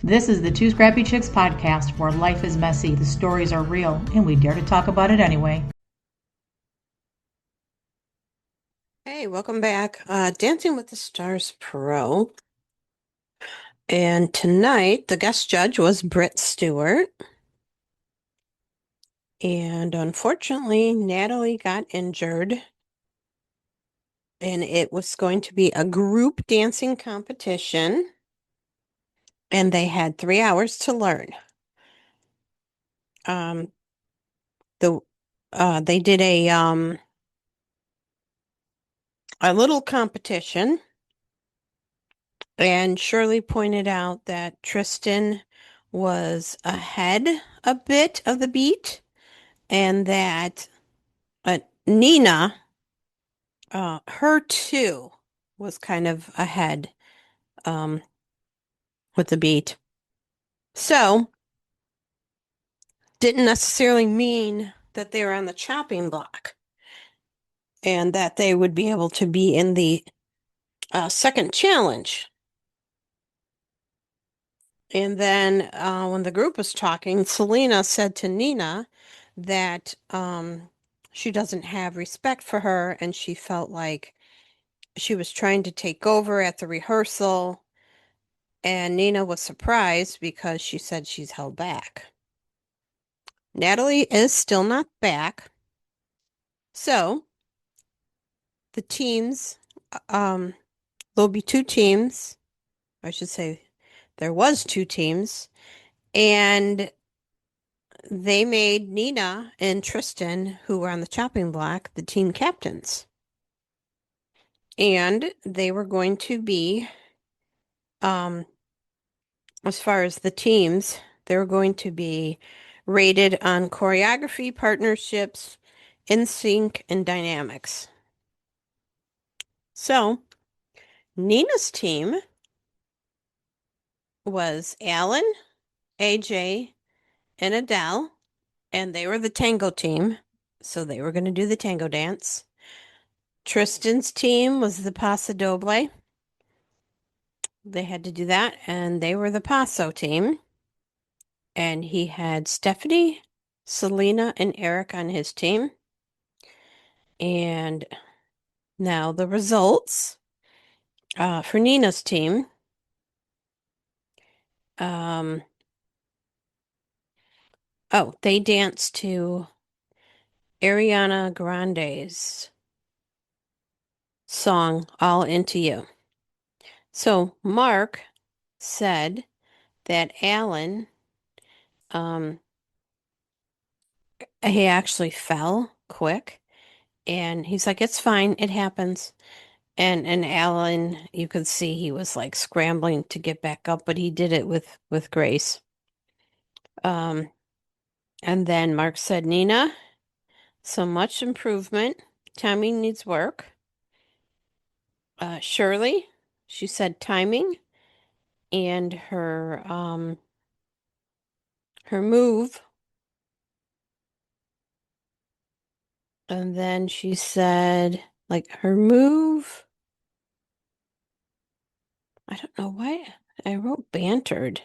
This is the Two Scrappy Chicks podcast where life is messy, the stories are real, and we dare to talk about it anyway. Hey, welcome back. Dancing with the Stars Pro. And tonight, the guest judge was Britt Stewart. And unfortunately, Natalie got injured. And it was going to be a group dancing competition. And they had 3 hours to learn. Um, the they did a little competition. And Shirley pointed out that Tristan was ahead a bit of the beat and that Nina, her too was kind of ahead um, with the beat. So, didn't necessarily mean that they were on the chopping block and that they would be able to be in the second challenge. And then when the group was talking, Selena said to Nina that she doesn't have respect for her and she felt like she was trying to take over at the rehearsal. And Nina was surprised because she said she's held back. Natalie is still not back. So the teams, um, there'll be two teams. I should say there was two teams. And they made Nina and Tristan, who were on the chopping block, the team captains. And they were going to be, um, as far as the teams, they were going to be rated on choreography, partnerships, in sync, and dynamics. So Nina's team was Alan, AJ, and Adele, and they were the tango team. So they were going to do the tango dance. Tristan's team was the Paso Doble. They had to do that, and they were the Paso team. And he had Stephanie, Selena, and Eric on his team. And now the results for Nina's team. Um, they danced to Ariana Grande's song All Into You. So Mark said that Alan, um, he actually fell quick, and he's like, "It's fine, it happens." And Alan, you could see he was like scrambling to get back up, but he did it with grace. Um, and then Mark said, "Nina, so much improvement. Timing needs work." Shirley, she said timing and her move. And then she said, like, her move. I don't know why I wrote bantered.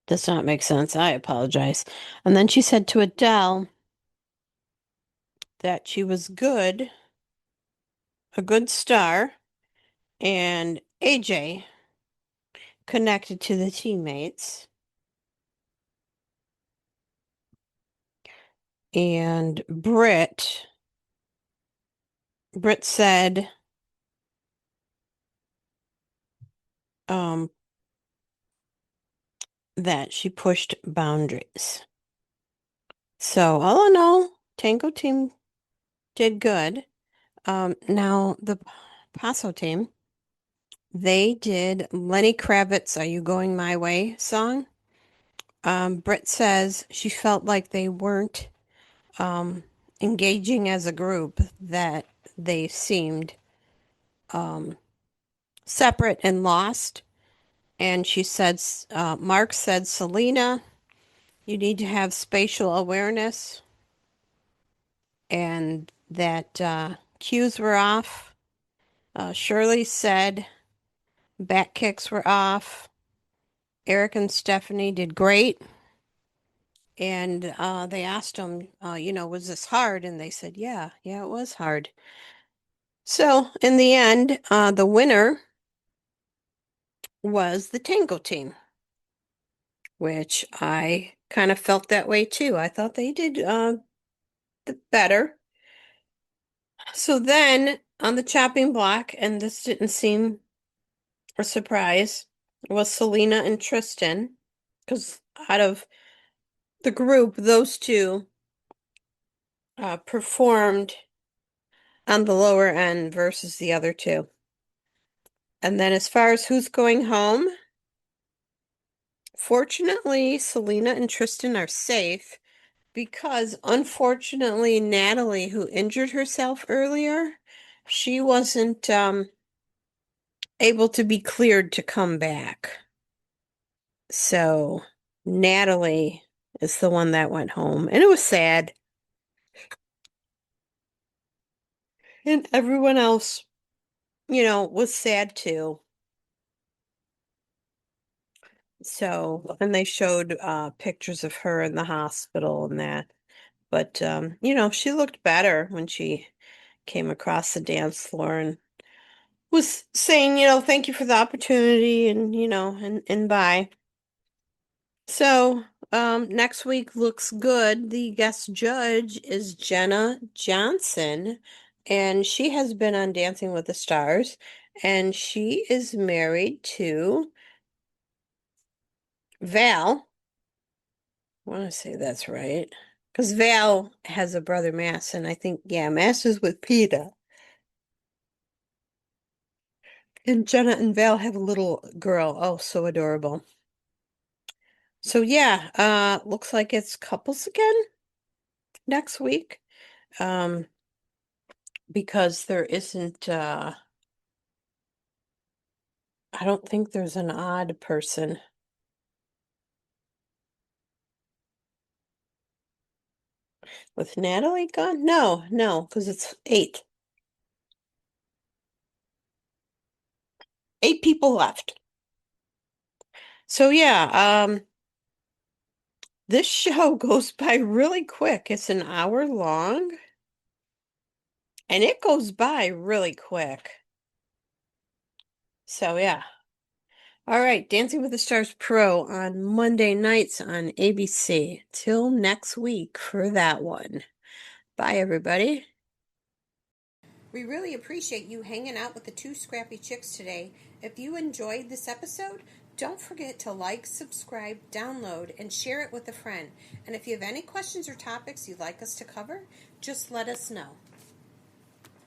Does not make sense. I apologize. And then she said to Adele that she was good, a good star, and AJ connected to the teammates. And Britt said, um, that she pushed boundaries. So all in all, Tango team did good. Now the Paso team, they did Lenny Kravitz's "Are You Going My Way" song. Britt says she felt like they weren't um, engaging as a group, that they seemed um, separate and lost. And she said, Mark said, Selena, you need to have spatial awareness, and that cues were off. Shirley said Back kicks were off. Eric and Stephanie did great. And they asked them, was this hard? And they said, yeah, it was hard. So in the end, the winner was the tango team, which I kind of felt that way too. I thought they did better. So then on the chopping block, and this didn't seem a surprise, was Selena and Tristan, because out of the group, those two performed on the lower end versus the other two. And then as far as who's going home, fortunately, Selena and Tristan are safe because unfortunately, Natalie, who injured herself earlier, she wasn't able to be cleared to come back. So Natalie is the one that went home, and it was sad. And everyone else, was sad too. So, and they showed pictures of her in the hospital and that. But she looked better when she came across the dance floor and was saying, thank you for the opportunity and bye. So, next week looks good. The guest judge is Jenna Johnson, and she has been on Dancing with the Stars, and she is married to Val. I want to say that's right. Because Val has a brother, Mass, and I think, yeah, Mass is with Peta. And Jenna and Val have a little girl. Oh, so adorable. So yeah, looks like it's couples again next week. Um, because there isn't I don't think there's an odd person. With Natalie gone? No, because it's eight. 8 people left. So yeah, this show goes by really quick. It's an hour long, and it goes by really quick. So yeah. All right, Dancing with the Stars Pro on Monday nights on ABC. Till next week for that one. Bye, everybody. We really appreciate you hanging out with the two scrappy chicks today. If you enjoyed this episode, don't forget to like, subscribe, download, and share it with a friend. And if you have any questions or topics you'd like us to cover, just let us know.